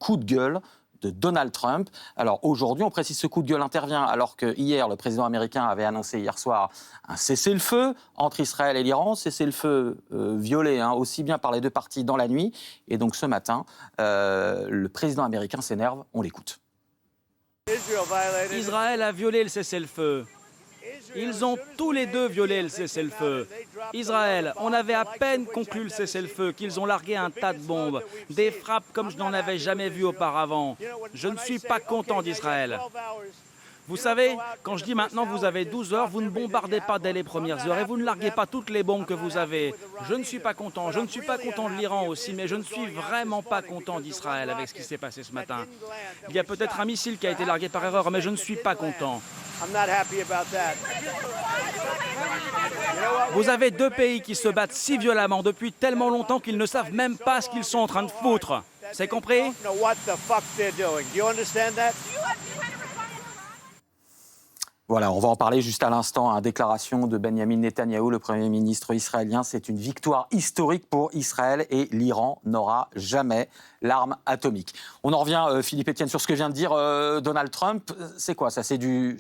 coup de gueule de Donald Trump. Alors aujourd'hui, on précise, ce coup de gueule intervient alors que hier, le président américain avait annoncé hier soir un cessez-le-feu entre Israël et l'Iran, cessez-le-feu violé aussi bien par les deux parties dans la nuit. Et donc ce matin, le président américain s'énerve, on l'écoute. Israël a violé le cessez-le-feu. Ils ont tous les deux violé le cessez-le-feu. Israël, on avait à peine conclu le cessez-le-feu qu'ils ont largué un tas de bombes, des frappes comme je n'en avais jamais vu auparavant. Je ne suis pas content d'Israël. Vous savez, quand je dis maintenant vous avez 12 heures, vous ne bombardez pas dès les premières heures et vous ne larguez pas toutes les bombes que vous avez. Je ne suis pas content. Je ne suis pas content de l'Iran aussi, mais je ne suis vraiment pas content d'Israël avec ce qui s'est passé ce matin. Il y a peut-être un missile qui a été largué par erreur, mais je ne suis pas content. Vous avez deux pays qui se battent si violemment depuis tellement longtemps qu'ils ne savent même pas ce qu'ils sont en train de foutre. C'est compris ? Voilà, on va en parler juste à l'instant. Déclaration de Benjamin Netanyahou, le Premier ministre israélien. C'est une victoire historique pour Israël et l'Iran n'aura jamais l'arme atomique. On en revient, Philippe Etienne, sur ce que vient de dire Donald Trump. C'est quoi ça ? C'est du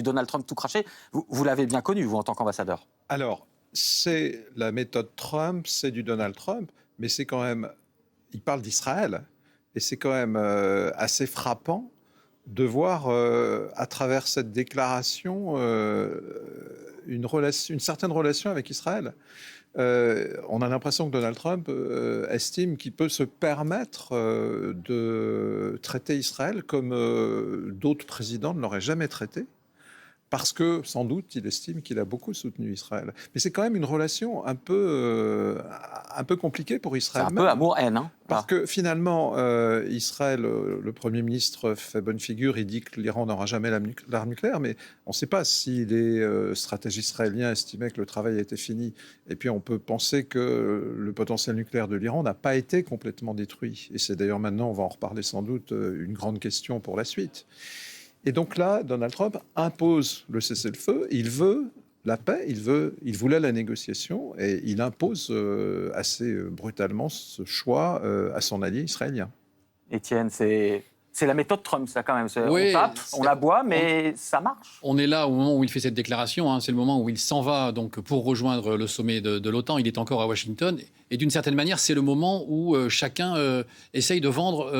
Donald Trump tout craché. Vous l'avez bien connu, vous, en tant qu'ambassadeur. Alors, c'est la méthode Trump, c'est du Donald Trump, mais c'est quand même... Il parle d'Israël, et c'est quand même assez frappant de voir à travers cette déclaration une certaine relation avec Israël. On a l'impression que Donald Trump estime qu'il peut se permettre de traiter Israël comme d'autres présidents ne l'auraient jamais traité, parce que, sans doute, il estime qu'il a beaucoup soutenu Israël. Mais c'est quand même une relation un peu compliquée pour Israël. C'est un peu amour-haine. Parce que finalement, Israël, le Premier ministre fait bonne figure, il dit que l'Iran n'aura jamais l'arme nucléaire, mais on ne sait pas si les stratèges israéliens estimaient que le travail était fini. Et puis on peut penser que le potentiel nucléaire de l'Iran n'a pas été complètement détruit. Et c'est d'ailleurs maintenant, on va en reparler sans doute, une grande question pour la suite. Et donc là, Donald Trump impose le cessez-le-feu, il veut la paix, il voulait la négociation, et il impose assez brutalement ce choix à son allié israélien. Étienne, c'est la méthode Trump, ça, quand même. Oui, on tape, on la boit, mais ça marche. On est là au moment où il fait cette déclaration. C'est le moment où il s'en va donc, pour rejoindre le sommet de l'OTAN. Il est encore à Washington. Et d'une certaine manière, c'est le moment où chacun essaye de vendre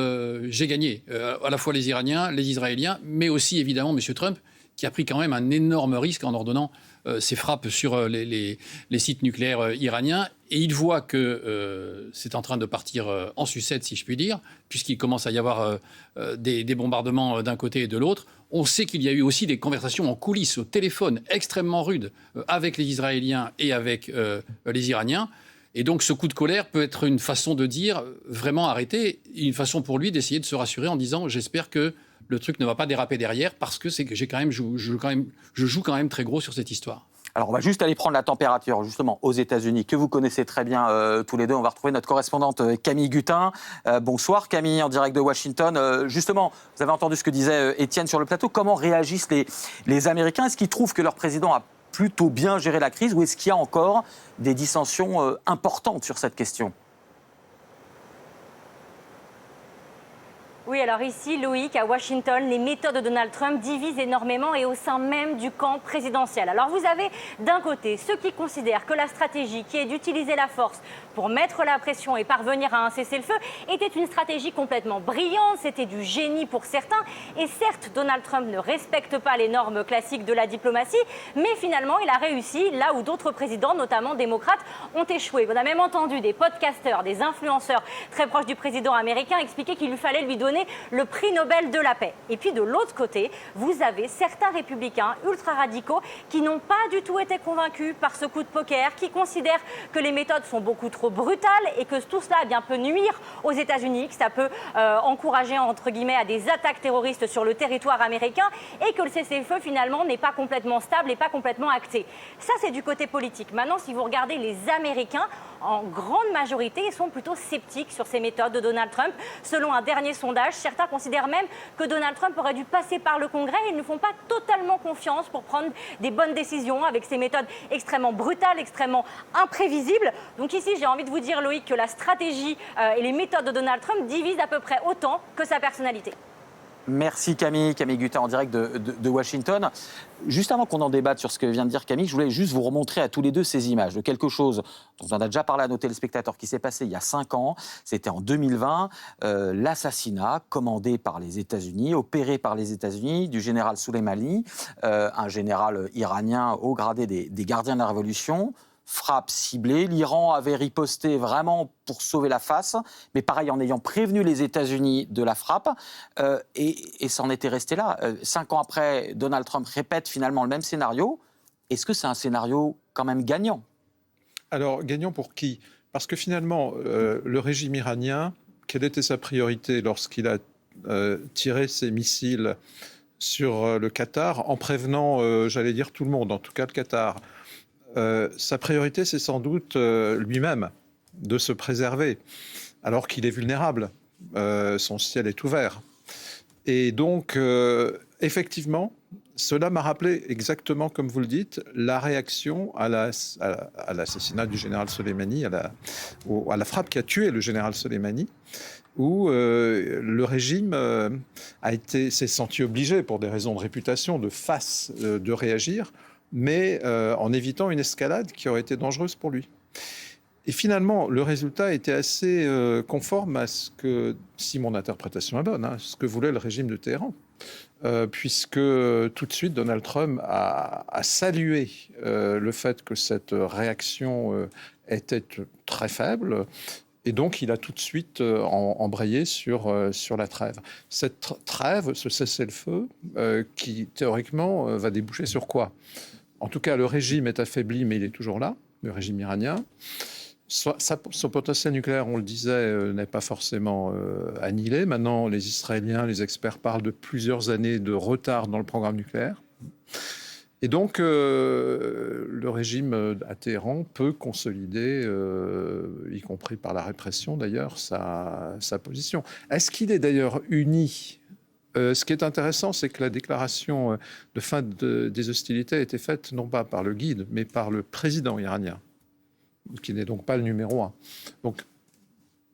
« j'ai gagné ». À la fois les Iraniens, les Israéliens, mais aussi, évidemment, M. Trump, qui a pris quand même un énorme risque en ordonnant ses frappes sur les sites nucléaires iraniens. Et il voit que c'est en train de partir en sucette, si je puis dire, puisqu'il commence à y avoir des bombardements d'un côté et de l'autre. On sait qu'il y a eu aussi des conversations en coulisses, au téléphone, extrêmement rudes, avec les Israéliens et avec les Iraniens. Et donc ce coup de colère peut être une façon de dire vraiment arrêtez, une façon pour lui d'essayer de se rassurer en disant j'espère que le truc ne va pas déraper derrière parce que c'est que je joue quand même très gros sur cette histoire. Alors, on va juste aller prendre la température, justement, aux États-Unis, que vous connaissez très bien tous les deux. On va retrouver notre correspondante Camille Gutin. Bonsoir, Camille, en direct de Washington. Justement, vous avez entendu ce que disait Étienne sur le plateau. Comment réagissent les Américains ? Est-ce qu'ils trouvent que leur président a plutôt bien géré la crise ou est-ce qu'il y a encore des dissensions importantes sur cette question ? Oui, alors ici, Loïc, à Washington, les méthodes de Donald Trump divisent énormément et au sein même du camp présidentiel. Alors vous avez d'un côté ceux qui considèrent que la stratégie qui est d'utiliser la force pour mettre la pression et parvenir à un cessez-le-feu était une stratégie complètement brillante, c'était du génie pour certains. Et certes, Donald Trump ne respecte pas les normes classiques de la diplomatie, mais finalement, il a réussi là où d'autres présidents, notamment démocrates, ont échoué. On a même entendu des podcasteurs, des influenceurs très proches du président américain expliquer qu'il lui fallait lui donner le prix Nobel de la paix. Et puis de l'autre côté, vous avez certains républicains ultra-radicaux qui n'ont pas du tout été convaincus par ce coup de poker, qui considèrent que les méthodes sont beaucoup trop brutales et que tout cela peut nuire aux États-Unis, que ça peut encourager entre guillemets à des attaques terroristes sur le territoire américain et que le cessez-le-feu finalement n'est pas complètement stable et pas complètement acté. Ça, c'est du côté politique. Maintenant, si vous regardez les Américains, en grande majorité, sont plutôt sceptiques sur ces méthodes de Donald Trump. Selon un dernier sondage, certains considèrent même que Donald Trump aurait dû passer par le Congrès. Ils ne font pas totalement confiance pour prendre des bonnes décisions avec ces méthodes extrêmement brutales, extrêmement imprévisibles. Donc ici, j'ai envie de vous dire, Loïc, que la stratégie et les méthodes de Donald Trump divisent à peu près autant que sa personnalité. Merci Camille Gutin en direct de Washington. Juste avant qu'on en débatte sur ce que vient de dire Camille, je voulais juste vous remontrer à tous les deux ces images de quelque chose dont on a déjà parlé à nos téléspectateurs qui s'est passé il y a 5 ans. C'était en 2020, l'assassinat commandé par les États-Unis, opéré par les États-Unis du général Soleimani, un général iranien haut gradé des gardiens de la Révolution. Frappe ciblée. L'Iran avait riposté vraiment pour sauver la face, mais pareil en ayant prévenu les États-Unis de la frappe, et ça en était resté là. 5 ans après, Donald Trump répète finalement le même scénario. Est-ce que c'est un scénario quand même gagnant ? Alors, gagnant pour qui ? Parce que finalement, le régime iranien, quelle était sa priorité lorsqu'il a tiré ses missiles sur le Qatar, en prévenant, j'allais dire, tout le monde, en tout cas le Qatar ? Sa priorité, c'est sans doute lui-même, de se préserver, alors qu'il est vulnérable. Son ciel est ouvert. Et donc, effectivement, cela m'a rappelé exactement, comme vous le dites, la réaction à l'assassinat du général Soleimani, à la frappe qui a tué le général Soleimani, où le régime s'est senti obligé, pour des raisons de réputation, de réagir, mais en évitant une escalade qui aurait été dangereuse pour lui. Et finalement, le résultat était assez conforme à ce que, si mon interprétation est bonne, ce que voulait le régime de Téhéran. Puisque tout de suite, Donald Trump a salué le fait que cette réaction était très faible. Et donc, il a tout de suite embrayé sur la trêve. Cette trêve, ce cessez-le-feu, qui théoriquement va déboucher sur quoi ? En tout cas, le régime est affaibli, mais il est toujours là, le régime iranien. Son potentiel nucléaire, on le disait, n'est pas forcément annihilé. Maintenant, les Israéliens, les experts parlent de plusieurs années de retard dans le programme nucléaire. Et donc, le régime à Téhéran peut consolider, y compris par la répression d'ailleurs, sa position. Est-ce qu'il est d'ailleurs uni ? Ce qui est intéressant, c'est que la déclaration de fin des hostilités a été faite non pas par le guide, mais par le président iranien, qui n'est donc pas le numéro 1. Donc,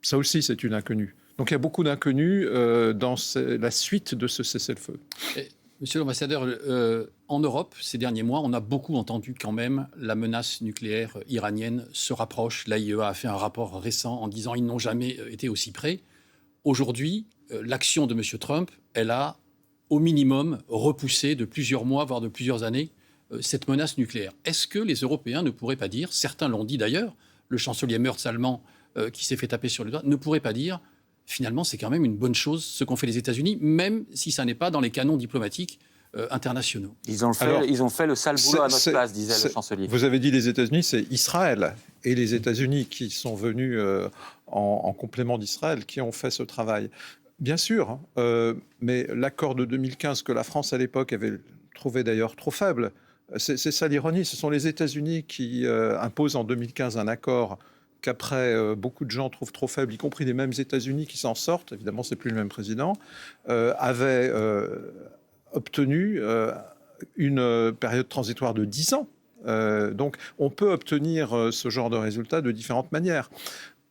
ça aussi, c'est une inconnue. Donc, il y a beaucoup d'inconnus dans la suite de ce cessez-le-feu. Monsieur l'ambassadeur, en Europe, ces derniers mois, on a beaucoup entendu quand même la menace nucléaire iranienne se rapproche. L'AIEA a fait un rapport récent en disant qu'ils n'ont jamais été aussi près. Aujourd'hui, l'action de M. Trump, elle a au minimum repoussé de plusieurs mois, voire de plusieurs années, cette menace nucléaire. Est-ce que les Européens ne pourraient pas dire, certains l'ont dit d'ailleurs, le chancelier Merz allemand qui s'est fait taper sur le doigt, ne pourrait pas dire, finalement c'est quand même une bonne chose ce qu'ont fait les États-Unis, même si ça n'est pas dans les canons diplomatiques internationaux. Ils ont fait le sale boulot à notre place, disait le chancelier. Vous avez dit les États-Unis, c'est Israël et les États-Unis qui sont venus en complément d'Israël qui ont fait ce travail. Bien sûr, mais l'accord de 2015 que la France à l'époque avait trouvé d'ailleurs trop faible, c'est ça l'ironie, ce sont les États-Unis qui imposent en 2015 un accord qu'après beaucoup de gens trouvent trop faible, y compris les mêmes États-Unis qui s'en sortent, évidemment c'est plus le même président, avaient obtenu une période transitoire de 10 ans. Donc on peut obtenir ce genre de résultat de différentes manières.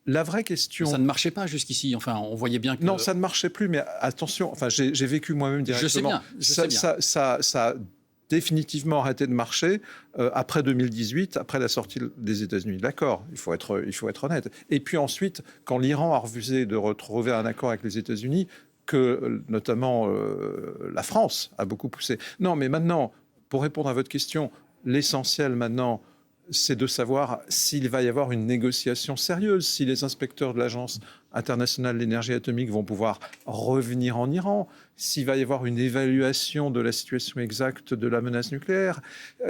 La vraie question... Ça ne marchait pas jusqu'ici. Enfin, on voyait bien que... Non, ça ne marchait plus, mais attention, enfin, j'ai vécu moi-même directement. Je sais bien. Ça a définitivement arrêté de marcher après 2018, après la sortie des États-Unis. D'accord, il faut être honnête. Et puis ensuite, quand l'Iran a refusé de retrouver un accord avec les États-Unis, que notamment la France a beaucoup poussé. Non, mais maintenant, pour répondre à votre question, l'essentiel maintenant, c'est de savoir s'il va y avoir une négociation sérieuse, si les inspecteurs de l'Agence internationale de l'énergie atomique vont pouvoir revenir en Iran, s'il va y avoir une évaluation de la situation exacte de la menace nucléaire,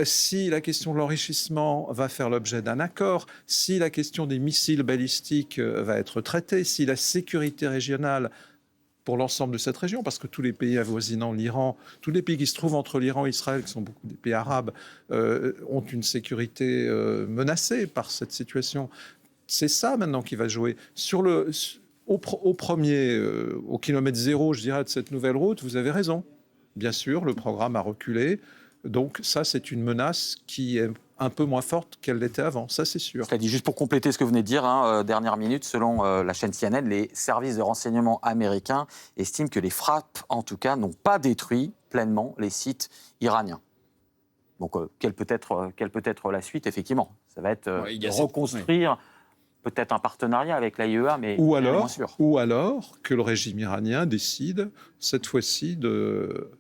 si la question de l'enrichissement va faire l'objet d'un accord, si la question des missiles balistiques va être traitée, si la sécurité régionale pour l'ensemble de cette région, parce que tous les pays avoisinant l'Iran, tous les pays qui se trouvent entre l'Iran et Israël, qui sont beaucoup des pays arabes, ont une sécurité menacée par cette situation. c'est ça maintenant qui va jouer. Au kilomètre zéro, je dirais, de cette nouvelle route, vous avez raison. Bien sûr, le programme a reculé. Donc ça, c'est une menace qui est un peu moins forte qu'elle l'était avant. Ça, c'est sûr. Cela dit, juste pour compléter ce que vous venez de dire, dernière minute, selon la chaîne CNN, les services de renseignement américains estiment que les frappes, en tout cas, n'ont pas détruit pleinement les sites iraniens. Donc, quelle peut être la suite, effectivement? Ça va être de reconstruire peut-être un partenariat avec l'AIEA, mais moins sûr. Ou alors que le régime iranien décide, cette fois-ci, de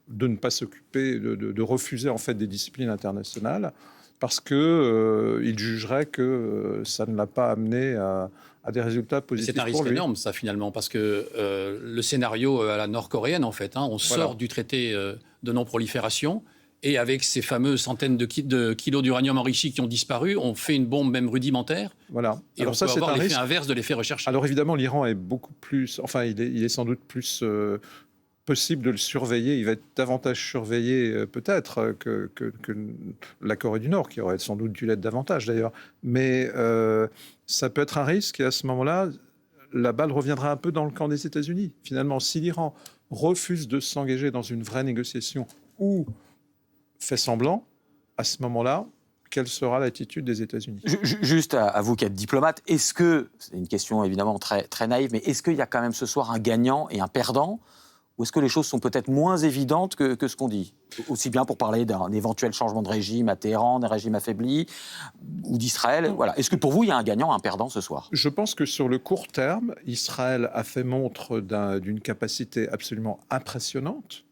ne pas s'occuper, de refuser en fait des disciplines internationales, parce qu'il jugerait que ça ne l'a pas amené à des résultats positifs. C'est un risque énorme, ça, finalement, parce que le scénario à la nord-coréenne, en fait, on sort du traité de non-prolifération. Et avec ces fameux centaines de kilos d'uranium enrichi qui ont disparu, on fait une bombe même rudimentaire. Voilà. Et alors on peut avoir l'effet inverse de l'effet recherché. Alors évidemment, l'Iran est beaucoup plus... Enfin, il est sans doute plus possible de le surveiller. Il va être davantage surveillé peut-être que la Corée du Nord, qui aurait sans doute dû l'être davantage d'ailleurs. Mais ça peut être un risque et à ce moment-là, la balle reviendra un peu dans le camp des États-Unis. Finalement, si l'Iran refuse de s'engager dans une vraie négociation ou fait semblant, à ce moment-là, quelle sera l'attitude des États-Unis? Juste à vous qui êtes diplomate, est-ce que, c'est une question évidemment très, très naïve, mais est-ce qu'il y a quand même ce soir un gagnant et un perdant? Ou est-ce que les choses sont peut-être moins évidentes que ce qu'on dit? Aussi bien pour parler d'un éventuel changement de régime à Téhéran, d'un régime affaibli, ou d'Israël. Voilà. Est-ce que pour vous, il y a un gagnant, un perdant ce soir? Je pense que sur le court terme, Israël a fait montre d'une capacité absolument impressionnante.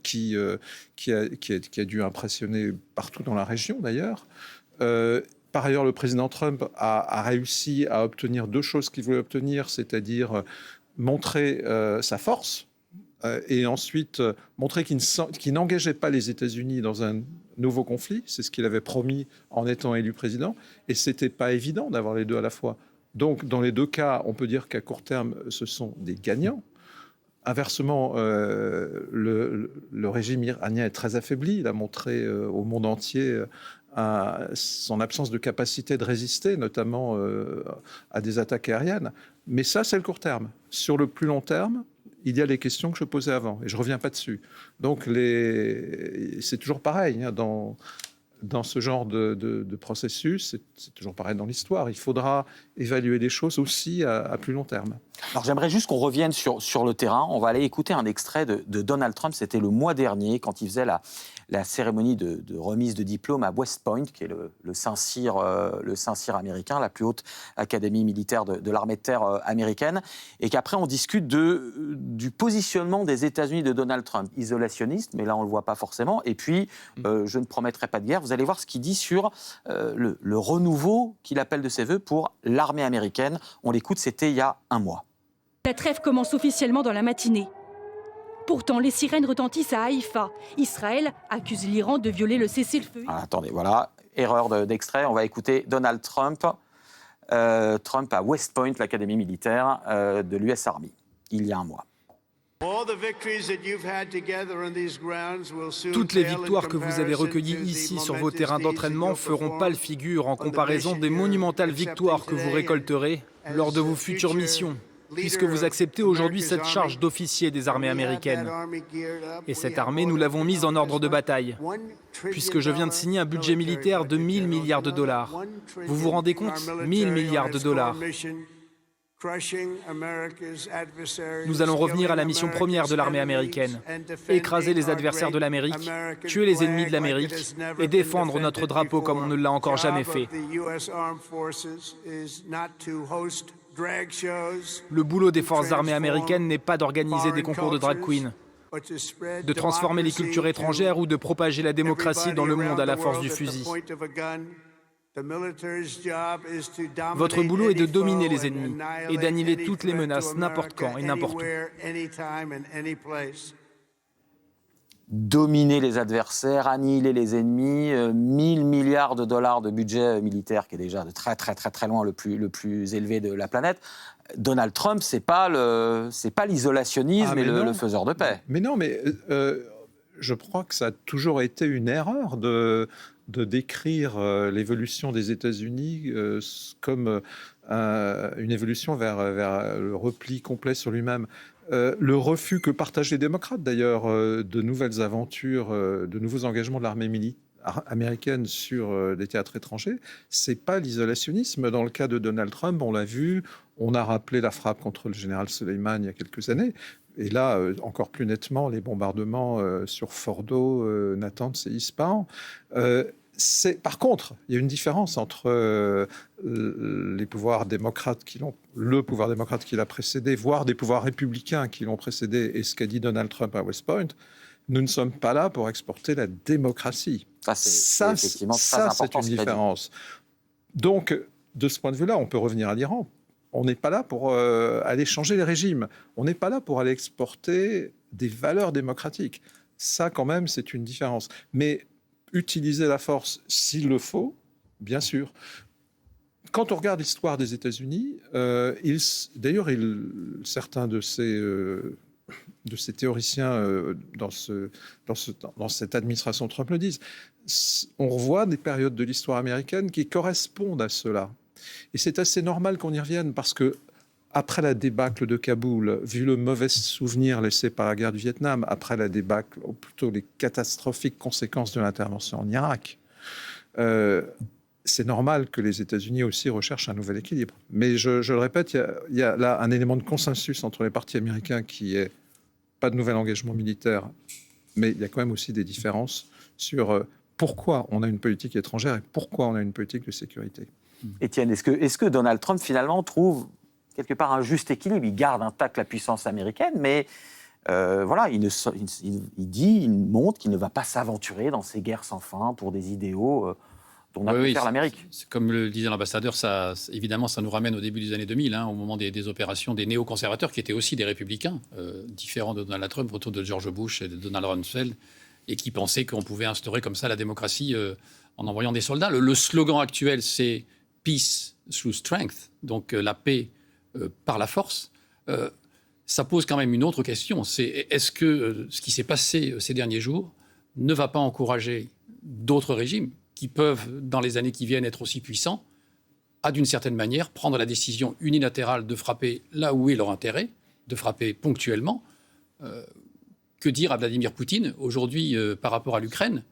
Qui a dû impressionner partout dans la région d'ailleurs. Par ailleurs, le président Trump a réussi à obtenir deux choses qu'il voulait obtenir, c'est-à-dire montrer sa force et ensuite montrer qu'il n'engageait pas les États-Unis dans un nouveau conflit. C'est ce qu'il avait promis en étant élu président. Et ce n'était pas évident d'avoir les deux à la fois. Donc, dans les deux cas, on peut dire qu'à court terme, ce sont des gagnants. Inversement, le régime iranien est très affaibli. Il a montré au monde entier son absence de capacité de résister, notamment à des attaques aériennes. Mais ça, c'est le court terme. Sur le plus long terme, il y a les questions que je posais avant, et je ne reviens pas dessus. Donc, c'est toujours pareil dans ce genre de processus, c'est toujours pareil dans l'histoire. Il faudra évaluer les choses aussi à plus long terme. Alors j'aimerais juste qu'on revienne sur le terrain. On va aller écouter un extrait de Donald Trump. C'était le mois dernier, quand il faisait la cérémonie de remise de diplôme à West Point, qui est le Saint-Cyr américain, la plus haute académie militaire de l'armée de terre américaine. Et qu'après, on discute du positionnement des États-Unis de Donald Trump. Isolationniste, mais là, on ne le voit pas forcément. Et puis, je ne promettrai pas de guerre. Vous allez voir ce qu'il dit sur le renouveau qu'il appelle de ses voeux pour l'armée américaine. On l'écoute, c'était il y a un mois. La trêve commence officiellement dans la matinée. Pourtant, les sirènes retentissent à Haïfa. Israël accuse l'Iran de violer le cessez-le-feu. Ah, attendez, voilà, erreur d'extrait. On va écouter Donald Trump. Trump à West Point, l'académie militaire de l'US Army, il y a un mois. Toutes les victoires que vous avez recueillies ici sur vos terrains d'entraînement feront pâle figure en comparaison des monumentales victoires que vous récolterez lors de vos futures missions, puisque vous acceptez aujourd'hui cette charge d'officier des armées américaines. Et cette armée, nous l'avons mise en ordre de bataille, puisque je viens de signer un budget militaire de 1 000 milliards de dollars. Vous vous rendez compte? 1 000 milliards de dollars. Nous allons revenir à la mission première de l'armée américaine, écraser les adversaires de l'Amérique, tuer les ennemis de l'Amérique et défendre notre drapeau comme on ne l'a encore jamais fait. Le boulot des forces armées américaines n'est pas d'organiser des concours de drag queen, de transformer les cultures étrangères ou de propager la démocratie dans le monde à la force du fusil. Votre boulot est de dominer les ennemis et d'annihiler toutes les menaces n'importe quand et n'importe où. Dominer les adversaires, annihiler les ennemis, 1 000 milliards de dollars de budget militaire, qui est déjà de très très très très loin le plus élevé de la planète. Donald Trump, c'est pas l'isolationnisme et le faiseur de paix. Mais non, mais je crois que ça a toujours été une erreur de décrire l'évolution des États-Unis comme une évolution vers le repli complet sur lui-même. Le refus que partagent les démocrates, d'ailleurs, de nouvelles aventures, de nouveaux engagements de l'armée militaire américaine sur des théâtres étrangers, c'est pas l'isolationnisme. Dans le cas de Donald Trump, on l'a vu, on a rappelé la frappe contre le général Soleimani il y a quelques années. Et là, encore plus nettement, les bombardements sur Fordo, Natanz et Ispahan. Par contre, il y a une différence entre les pouvoirs démocrates le pouvoir démocrate qui l'a précédé, voire des pouvoirs républicains qui l'ont précédé, et ce qu'a dit Donald Trump à West Point. Nous ne sommes pas là pour exporter la démocratie. Ça, c'est effectivement très important. C'est une différence. Donc, de ce point de vue-là, on peut revenir à l'Iran. On n'est pas là pour aller changer les régimes. On n'est pas là pour aller exporter des valeurs démocratiques. Ça, quand même, c'est une différence. Mais utiliser la force s'il le faut, bien sûr. Quand on regarde l'histoire des États-Unis, d'ailleurs, certains de ces théoriciens dans cette administration Trump le disent, on revoit des périodes de l'histoire américaine qui correspondent à cela. Et c'est assez normal qu'on y revienne parce que après la débâcle de Kaboul, vu le mauvais souvenir laissé par la guerre du Vietnam, après la débâcle, ou plutôt les catastrophiques conséquences de l'intervention en Irak, c'est normal que les États-Unis aussi recherchent un nouvel équilibre. Mais je le répète, il y a là un élément de consensus entre les partis américains qui est pas de nouvel engagement militaire, mais il y a quand même aussi des différences sur pourquoi on a une politique étrangère et pourquoi on a une politique de sécurité. Étienne, est-ce que Donald Trump, finalement, trouve quelque part un juste équilibre? Il garde intact la puissance américaine, mais voilà, il montre qu'il ne va pas s'aventurer dans ces guerres sans fin pour des idéaux dont a pu faire l'Amérique. Comme le disait l'ambassadeur, évidemment, ça nous ramène au début des années 2000, au moment des opérations des néoconservateurs, qui étaient aussi des républicains, différents de Donald Trump, autour de George Bush et de Donald Rumsfeld, et qui pensaient qu'on pouvait instaurer comme ça la démocratie en envoyant des soldats. Le slogan actuel, c'est « Peace through strength », donc la paix par la force. Ça pose quand même une autre question. C'est est-ce que ce qui s'est passé ces derniers jours ne va pas encourager d'autres régimes qui peuvent, dans les années qui viennent, être aussi puissants, à d'une certaine manière prendre la décision unilatérale de frapper là où est leur intérêt, de frapper ponctuellement. Que dire à Vladimir Poutine aujourd'hui par rapport à l'Ukraine,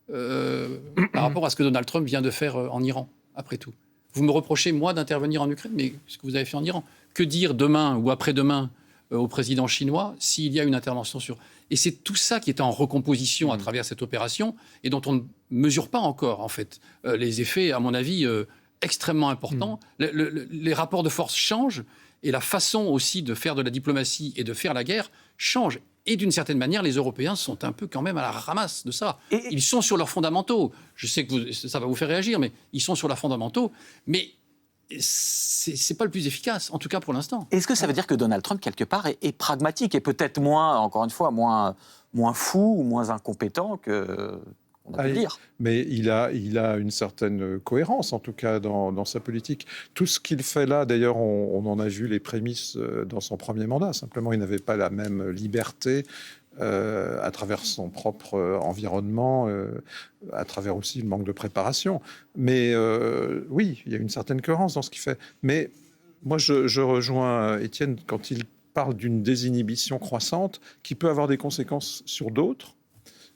par rapport à ce que Donald Trump vient de faire en Iran, après tout? Vous me reprochez, moi, d'intervenir en Ukraine, mais ce que vous avez fait en Iran. Que dire demain ou après-demain au président chinois s'il y a une intervention sur... Et c'est tout ça qui est en recomposition à travers cette opération et dont on ne mesure pas encore, en fait, les effets, à mon avis, extrêmement importants. Les rapports de force changent et la façon aussi de faire de la diplomatie et de faire la guerre change. Et d'une certaine manière, les Européens sont un peu quand même à la ramasse de ça. Ils sont sur leurs fondamentaux. Je sais que ça va vous faire réagir, mais ils sont sur leurs fondamentaux. Mais c'est pas le plus efficace, en tout cas pour l'instant. Est-ce que ça veut dire que Donald Trump, quelque part, est pragmatique et peut-être moins, encore une fois, moins fou ou moins incompétent qu'on a pu dire? Mais il a une certaine cohérence, en tout cas, dans sa politique. Tout ce qu'il fait là, d'ailleurs, on en a vu les prémices dans son premier mandat. Simplement, il n'avait pas la même liberté à travers son propre environnement, à travers aussi le manque de préparation. Mais oui, il y a une certaine cohérence dans ce qu'il fait. Mais moi, je rejoins Étienne quand il parle d'une désinhibition croissante qui peut avoir des conséquences sur d'autres.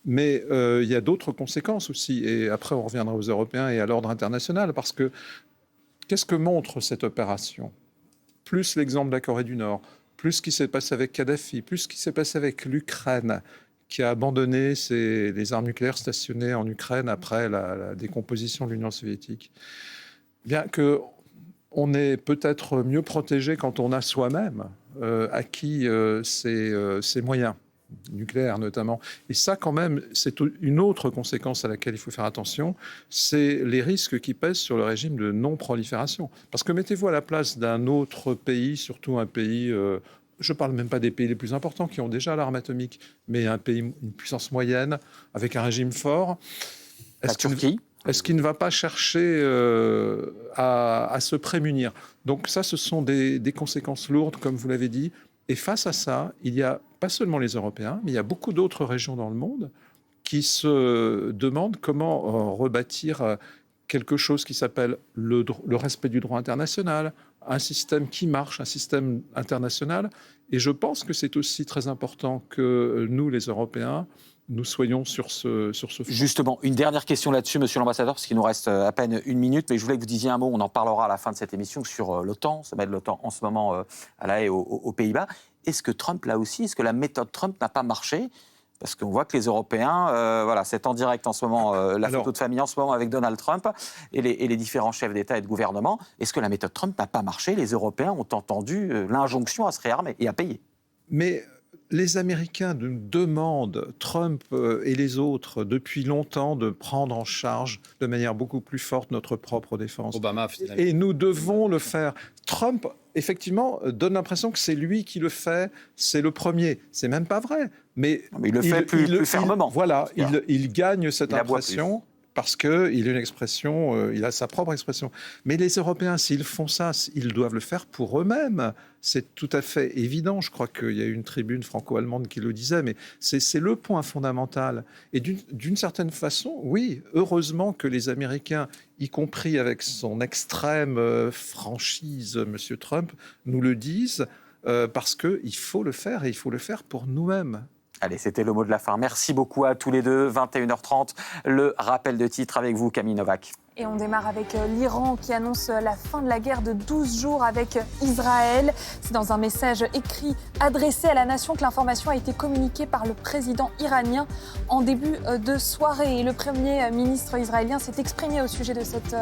Mais il y a d'autres conséquences aussi. Et après, on reviendra aux Européens et à l'ordre international. Parce que qu'est-ce que montre cette opération? Plus l'exemple de la Corée du Nord, plus ce qui s'est passé avec Kadhafi, plus ce qui s'est passé avec l'Ukraine, qui a abandonné les armes nucléaires stationnées en Ukraine après la décomposition de l'Union soviétique. Bien qu'on est peut-être mieux protégé quand on a soi-même acquis ces moyens nucléaires notamment. Et ça, quand même, c'est une autre conséquence à laquelle il faut faire attention, c'est les risques qui pèsent sur le régime de non-prolifération. Parce que mettez-vous à la place d'un autre pays, surtout un pays, je ne parle même pas des pays les plus importants qui ont déjà l'arme atomique, mais un pays, une puissance moyenne, avec un régime fort. La Turquie. Est-ce qu'il ne va pas chercher à se prémunir? Donc ça, ce sont des conséquences lourdes, comme vous l'avez dit, Et face à ça, il y a pas seulement les Européens, mais il y a beaucoup d'autres régions dans le monde qui se demandent comment rebâtir quelque chose qui s'appelle le respect du droit international, un système qui marche, un système international. Et je pense que c'est aussi très important que nous, les Européens, nous soyons sur ce front. Justement, une dernière question là-dessus, monsieur l'ambassadeur, parce qu'il nous reste à peine une minute, mais je voulais que vous disiez un mot, on en parlera à la fin de cette émission, sur l'OTAN, sommet de l'OTAN en ce moment à La Haye, aux Pays-Bas. Est-ce que Trump, là aussi, est-ce que la méthode Trump n'a pas marché ? Parce qu'on voit que les Européens, voilà, c'est en direct en ce moment, photo de famille en ce moment avec Donald Trump et les différents chefs d'État et de gouvernement. Est-ce que la méthode Trump n'a pas marché ? Les Européens ont entendu l'injonction à se réarmer et à payer. Mais les Américains nous demandent, Trump et les autres, depuis longtemps, de prendre en charge de manière beaucoup plus forte notre propre défense. Obama, finalement. Et nous devons le faire. Trump, effectivement, donne l'impression que c'est lui qui le fait, c'est le premier. C'est même pas vrai. Mais il le fait plus fermement. Voilà, il gagne cette aboie impression. Parce qu'il a une expression, il a sa propre expression. Mais les Européens, s'ils font ça, ils doivent le faire pour eux-mêmes. C'est tout à fait évident. Je crois qu'il y a eu une tribune franco-allemande qui le disait, mais c'est le point fondamental. Et d'une certaine façon, oui, heureusement que les Américains, y compris avec son extrême franchise, M. Trump, nous le disent, parce qu'il faut le faire, et il faut le faire pour nous-mêmes. Allez, c'était le mot de la fin. Merci beaucoup à tous les deux. 21h30, le rappel de titre avec vous, Camille Novak. Et on démarre avec l'Iran qui annonce la fin de la guerre de 12 jours avec Israël. C'est dans un message écrit adressé à la nation que l'information a été communiquée par le président iranien en début de soirée. Et le premier ministre israélien s'est exprimé au sujet de cette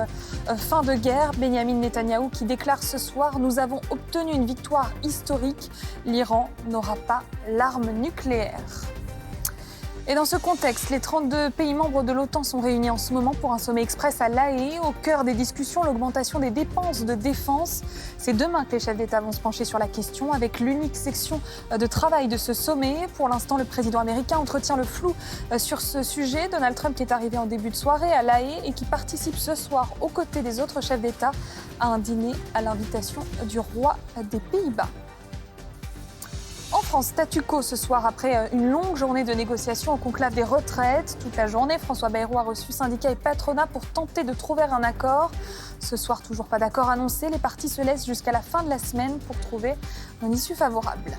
fin de guerre. Benyamin Netanyahou qui déclare ce soir « Nous avons obtenu une victoire historique. L'Iran n'aura pas l'arme nucléaire ». Et dans ce contexte, les 32 pays membres de l'OTAN sont réunis en ce moment pour un sommet express à La Haye. Au cœur des discussions, l'augmentation des dépenses de défense. C'est demain que les chefs d'État vont se pencher sur la question avec l'unique section de travail de ce sommet. Pour l'instant, le président américain entretient le flou sur ce sujet. Donald Trump qui est arrivé en début de soirée à La Haye et qui participe ce soir aux côtés des autres chefs d'État à un dîner à l'invitation du roi des Pays-Bas. En France, statu quo ce soir après une longue journée de négociations au conclave des retraites. Toute la journée, François Bayrou a reçu syndicats et patronat pour tenter de trouver un accord. Ce soir, toujours pas d'accord annoncé. Les partis se laissent jusqu'à la fin de la semaine pour trouver une issue favorable.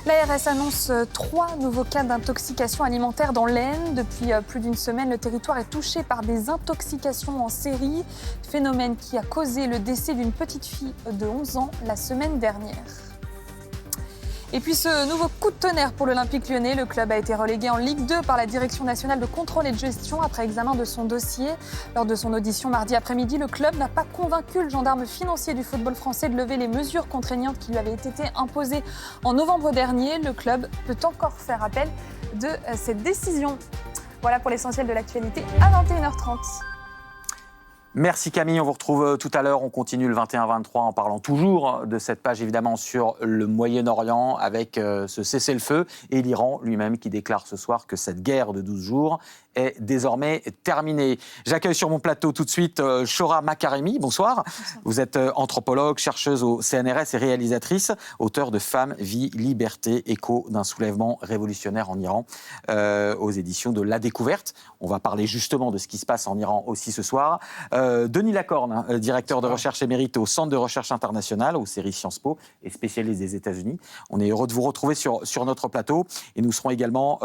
L'ARS annonce 3 nouveaux cas d'intoxication alimentaire dans l'Aisne. Depuis plus d'une semaine, le territoire est touché par des intoxications en série. Phénomène qui a causé le décès d'une petite fille de 11 ans la semaine dernière. Et puis ce nouveau coup de tonnerre pour l'Olympique lyonnais. Le club a été relégué en Ligue 2 par la Direction nationale de contrôle et de gestion après examen de son dossier. Lors de son audition mardi après-midi, le club n'a pas convaincu le gendarme financier du football français de lever les mesures contraignantes qui lui avaient été imposées en novembre dernier. Le club peut encore faire appel de cette décision. Voilà pour l'essentiel de l'actualité à 21h30. Merci Camille, on vous retrouve tout à l'heure. On continue le 21-23 en parlant toujours de cette page évidemment sur le Moyen-Orient avec ce cessez-le-feu et l'Iran lui-même qui déclare ce soir que cette guerre de 12 jours est désormais terminée. J'accueille sur mon plateau tout de suite Shohra Makaremi. Bonsoir. Vous êtes anthropologue, chercheuse au CNRS et réalisatrice, auteure de Femmes, Vie, Liberté, écho d'un soulèvement révolutionnaire en Iran aux éditions de La Découverte. On va parler justement de ce qui se passe en Iran aussi ce soir. Denis Lacorne, directeur de recherche émérite au Centre de recherche internationale, aux séries Sciences Po et spécialiste des États-Unis. On est heureux de vous retrouver sur notre plateau et nous serons également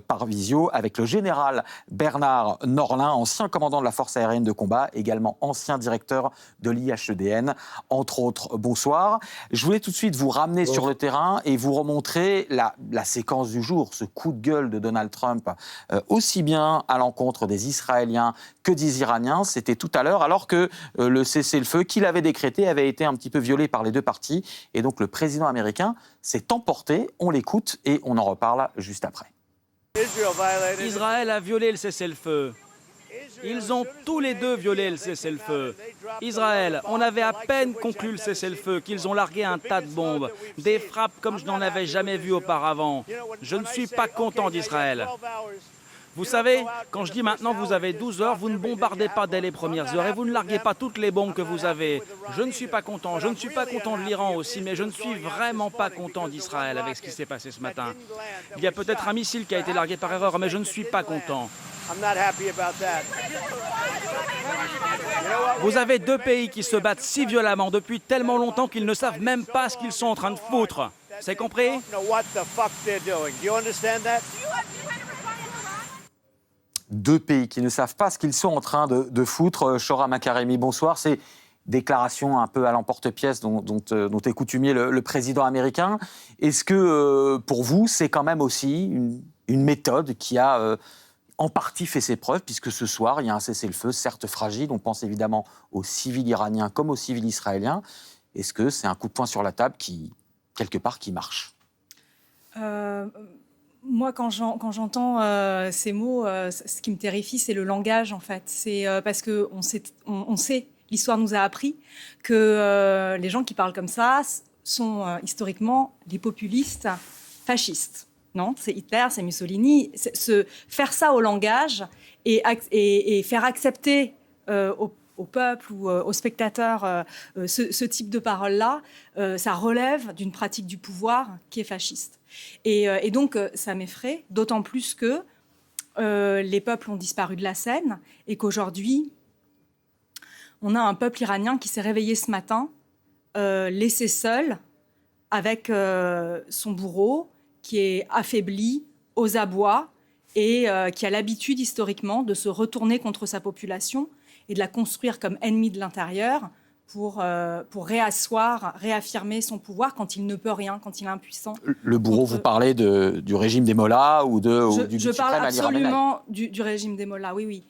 par visio avec le général Bernard Norlin, ancien commandant de la force aérienne de combat, également ancien directeur de l'IHEDN, entre autres. Bonsoir. Je voulais tout de suite vous ramener sur le terrain et vous remontrer la séquence du jour, ce coup de gueule de Donald Trump, aussi bien à l'encontre des Israéliens que des Iraniens. C'était tout à l'heure, alors que le cessez-le-feu qu'il avait décrété avait été un petit peu violé par les deux parties. Et donc le président américain s'est emporté. On l'écoute et on en reparle juste après. Israël a violé le cessez-le-feu. Ils ont tous les deux violé le cessez-le-feu. Israël, on avait à peine conclu le cessez-le-feu qu'ils ont largué un tas de bombes, des frappes comme je n'en avais jamais vu auparavant. Je ne suis pas content d'Israël. Vous savez, quand je dis maintenant vous avez 12 heures, vous ne bombardez pas dès les premières heures et vous ne larguez pas toutes les bombes que vous avez. Je ne suis pas content. Je ne suis pas content de l'Iran aussi, mais je ne suis vraiment pas content d'Israël avec ce qui s'est passé ce matin. Il y a peut-être un missile qui a été largué par erreur, mais je ne suis pas content. Vous avez deux pays qui se battent si violemment depuis tellement longtemps qu'ils ne savent même pas ce qu'ils sont en train de foutre. C'est compris? Deux pays qui ne savent pas ce qu'ils sont en train de foutre. Shoram Makaremi, bonsoir. C'est déclaration un peu à l'emporte-pièce dont est coutumier le président américain. Est-ce que, pour vous, c'est quand même aussi une méthode qui a en partie fait ses preuves, puisque ce soir, il y a un cessez-le-feu, certes fragile. On pense évidemment aux civils iraniens comme aux civils israéliens. Est-ce que c'est un coup de poing sur la table qui, quelque part, qui marche? Moi, quand j'entends ces mots, ce qui me terrifie, c'est le langage, en fait. C'est parce qu'on sait, l'histoire nous a appris que les gens qui parlent comme ça sont historiquement des populistes fascistes. Non, c'est Hitler, c'est Mussolini. Faire ça au langage et faire accepter au peuple ou aux spectateurs ce type de paroles-là, ça relève d'une pratique du pouvoir qui est fasciste. Et donc, ça m'effraie, d'autant plus que les peuples ont disparu de la scène et qu'aujourd'hui, on a un peuple iranien qui s'est réveillé ce matin, laissé seul avec son bourreau, qui est affaibli, aux abois, et qui a l'habitude historiquement de se retourner contre sa population et de la construire comme ennemie de l'intérieur pour réaffirmer son pouvoir quand il ne peut rien, quand il est impuissant. Le bourreau, vous parlez du régime des Mollahs ou du Je parle suprême Ali Khamenei. absolument du régime des Mollahs, oui.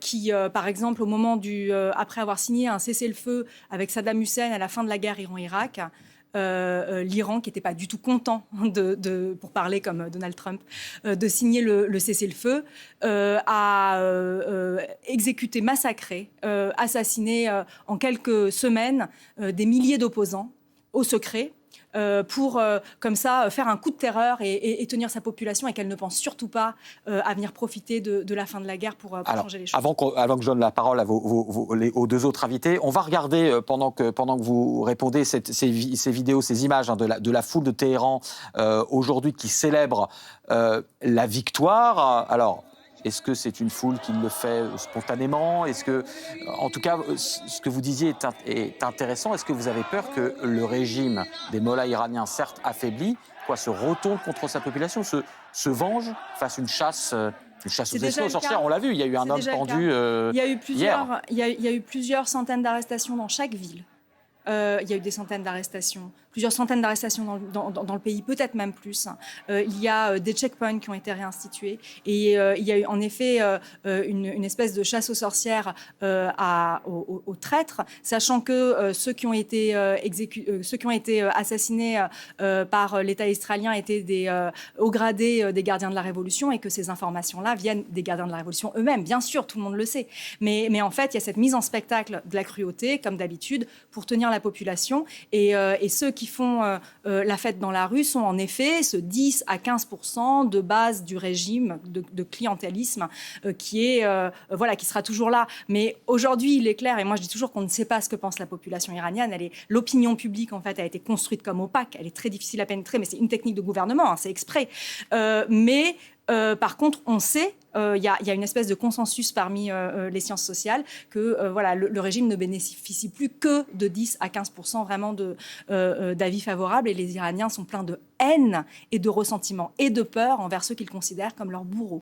Qui, par exemple, au moment après avoir signé un cessez-le-feu avec Saddam Hussein à la fin de la guerre Iran-Irak, l'Iran, qui n'était pas du tout content, pour parler comme Donald Trump, de signer le cessez-le-feu, a exécuté, massacré, assassiné en quelques semaines des milliers d'opposants au secret, pour, comme ça, faire un coup de terreur et tenir sa population et qu'elle ne pense surtout pas à venir profiter de la fin de la guerre pour changer les choses. Avant que je donne la parole aux deux autres invités, on va regarder, pendant que vous répondez, ces vidéos, ces images de la foule de Téhéran aujourd'hui qui célèbre la victoire. Alors, est-ce que c'est une foule qui le fait spontanément? Est-ce que, en tout cas, ce que vous disiez est intéressant. Est-ce que vous avez peur que le régime des mollahs iraniens, certes affaibli, se retourne contre sa population, se venge, fasse une chasse aux esprits, aux sorcières? On l'a vu, il y a eu un homme pendu hier. Il y a eu plusieurs centaines d'arrestations dans chaque ville. Il y a eu des centaines d'arrestations, plusieurs centaines d'arrestations dans le pays, peut-être même plus. Il y a des checkpoints qui ont été réinstitués. Et il y a eu en effet une espèce de chasse aux sorcières aux traîtres, sachant que ceux qui ont été assassinés par l'État israélien étaient des hauts gradés des gardiens de la Révolution et que ces informations-là viennent des gardiens de la Révolution eux-mêmes. Bien sûr, tout le monde le sait. Mais en fait, il y a cette mise en spectacle de la cruauté, comme d'habitude, pour tenir la population. Et ceux qui font la fête dans la rue sont en effet ce 10 à 15% de base du régime de clientélisme qui sera toujours là. Mais aujourd'hui, il est clair, et moi je dis toujours qu'on ne sait pas ce que pense la population iranienne. L'opinion publique, en fait, a été construite comme opaque. Elle est très difficile à pénétrer, mais c'est une technique de gouvernement, c'est exprès. Par contre, on sait, il y a une espèce de consensus parmi les sciences sociales que le régime ne bénéficie plus que de 10 à 15% vraiment d'avis favorables, et les Iraniens sont pleins de haine et de ressentiment et de peur envers ceux qu'ils considèrent comme leurs bourreaux.